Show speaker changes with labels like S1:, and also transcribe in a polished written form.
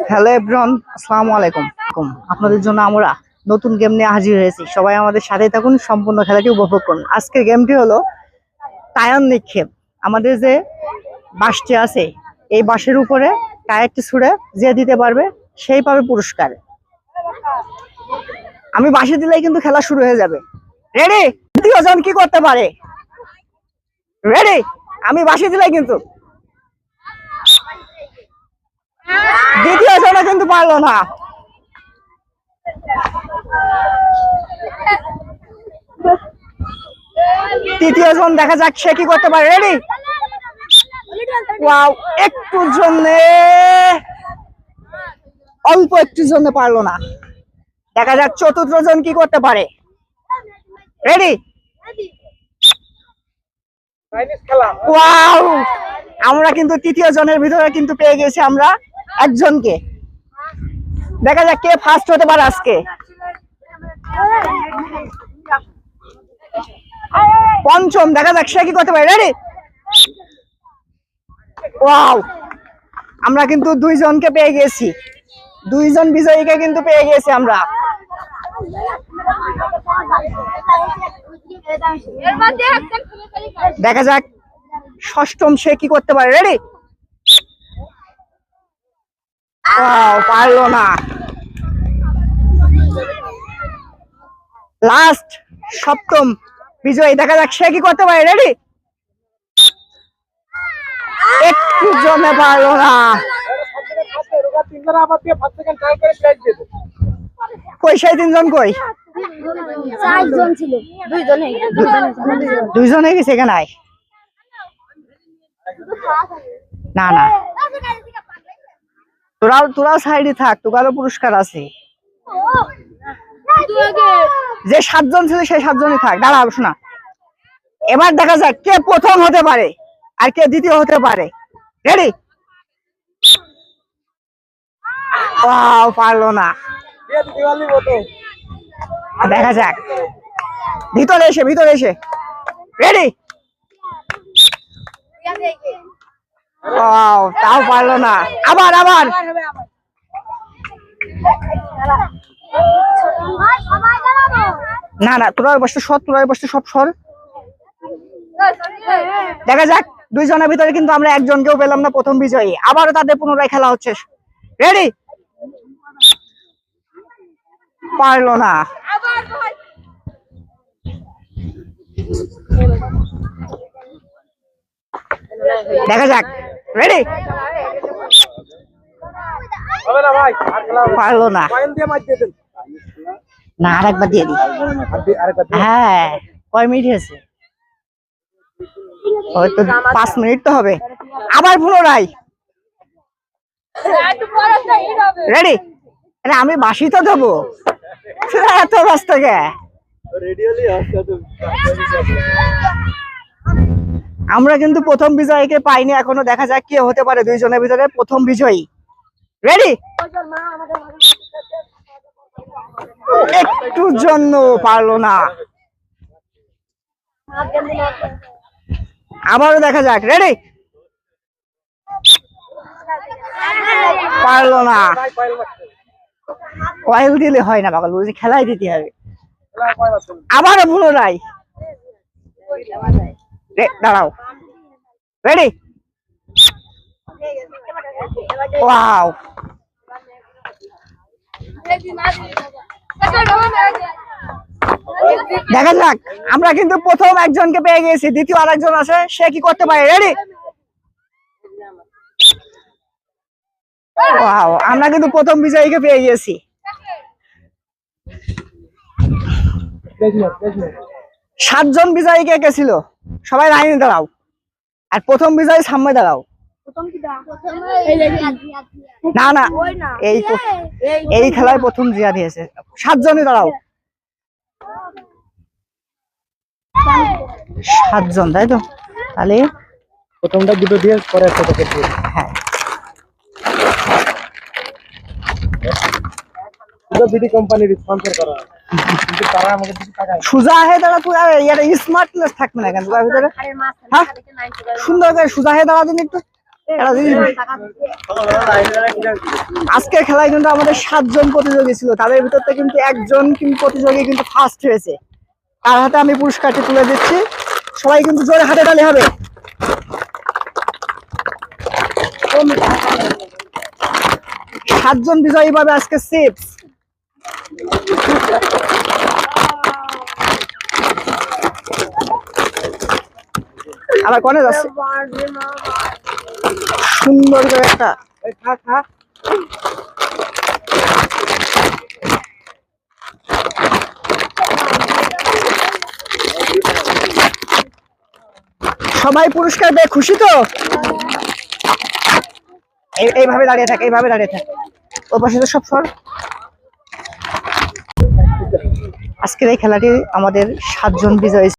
S1: Hello everyone, আসসালামু আলাইকুম। আপনাদের জন্য আমরা নতুন গেম নিয়ে হাজির হয়েছি। সবাই আমাদের সাথেই থাকুন, সম্পূর্ণ খেলাটি উপভোগ করুন। আজকের গেমটি হলো টায়ার নিক্ষেপ। আমাদের যে বাঁশটি আছে, এই বাঁশের উপরে টায়ারটি ছুঁড়ে যে দিতে পারবে সেই পাবে পুরস্কার। আমি বাঁশি দিলেই কিন্তু খেলা শুরু হয়ে যাবে। রেডি? দ্বিতীয় জন কি করতে পারে? রেডি? আমি বাঁশি দিলেই কিন্তু দ্বিতীয় জনে কিন্তু পারলো না। তৃতীয় জন দেখা যাক সে কি করতে পারে। রেডি? ওয়াও, একটুর জন্য, অল্প একটুর জন্য পারলো না। দেখা যাক চতুর্থ জন কি করতে পারে। রেডি? ওয়াও, আমরা কিন্তু তৃতীয় জনের ভিতরে কিন্তু পেয়ে গেছি আমরা একজনকে। দেখা যাক কে ফার্স্ট হতে পারে আজকে। পঞ্চম, দেখা যাক সে কি করতে পারে। রেডি? ওয়াও, আমরা কিন্তু দুইজনকে পেয়ে গেছি, দুইজন বিজয়ীকে কিন্তু পেয়ে গেছি আমরা। দেখা যাক ষষ্ঠম সে কি করতে পারে। রেডি? ওয়াও, পারলো না। লাস্ট সপ্তম বিজয়ী, দেখা যাক সে কি করতে পারে। রেডি? একটু জমে পারলো না। কই সেই তিনজন কই? দুইজনে গেছে এখানে। না না, তোরাও সাইডে থাক, তোকারও পুরস্কার আছে। যে সাতজন ছিল সেই সাতজনই থাক। দাঁড়া শোনা, এবার দেখা যাক কে প্রথম হতে পারে আর কে দ্বিতীয় হতে পারে। রেডি? ওয়াও, পারলো না। দেখা যাক ভিতরে এসে। রেডি? ওয়াও, তাও পারলো না। আবার না না, তোরা বসতে সব সর। দেখা যাক দুইজনের ভিতরে কিন্তু আমরা একজনকেও পেলাম না প্রথম বিজয়ী। আবারও তাদের পুনরায় খেলা হচ্ছে। রেডি? পারলো না। দেখা যাক। রেডি? পারলো না। না, আরেকবার দিয়ে দিই। হ্যাঁ, কয় মিনিট হয়েছে? হয়তো 5 মিনিট তো হবে। আবার পুনরায়। রেডি? আমি বাঁশি তো দেবো, এত ব্যস্ত কে? আমরা কিন্তু প্রথম বিজয়ীকে পাইনি এখনো। দেখা যাক কে হতে পারে দুইজনের ভিতরে প্রথম বিজয়ী। রেডি? একটুর জন্য পারলো না। আবারও দেখা যাক। রেডি? পারলো না। কয়েল দিলে হয় না পাগল, বুঝি খেলাই দিতে হবে। আবারও পুনরায়। দাঁড়াও। রেডি? ওয়াও, দেখা যাক আমরা কিন্তু প্রথম একজনকে পেয়ে গেছি, দ্বিতীয় আরেকজন আছে, সে কি করতে পারে। রেডি? ওয়াও, আমরা কিন্তু প্রথম বিজয়ীকে পেয়ে গেছি। সাতজন বিজয়ী কে ছিল? সবাই লাইনে দাঁড়াও, আর প্রথম বিজয়ী সামনে দাঁড়াও। না না, এই খেলায় প্রথম জিয়া দিয়েছে। 7 জনই দাঁড়াও। 7 জন, তাই তো? তাহলে
S2: প্রথমটা দুটো দিয়ে পরে একটা প্যাকেট দিয়ে।
S1: হ্যাঁ,
S2: দুটো বিডি কোম্পানির স্পন্সর করা, কিন্তু তারা আমাকে কিছু টাকা
S1: সুজা হয়ে দাঁড়া। তুই ইয়ার স্মার্টনেস থাকবে না কেন তোর ভিতরে? হ্যাঁ, সুন্দর করে সুজা হয়ে দাঁড়া দিন একটু। আজকের খেলায় কিন্তু আমাদের 7 জন প্রতিযোগী ছিল, তাদের ভিতর থেকে কিন্তু একজন প্রতিযোগী কিন্তু ফার্স্ট হয়েছে। তার হাতে আমি পুরস্কারটি তুলে দিচ্ছি, সবাই কিন্তু জোরে হাতে তালি হবে। 7 জন বিজয়ী পাবে আজকে চিপস। আবার কোনে যাচ্ছে সুন্দর করে একটা সবাই পুরস্কার পেয়ে খুশি তো? এইভাবে দাঁড়িয়ে থাকে, এইভাবে দাঁড়িয়ে থাকে। ও পাশে তো সব সর। আজকের এই খেলাটি আমাদের 7 জন বিজয়ী।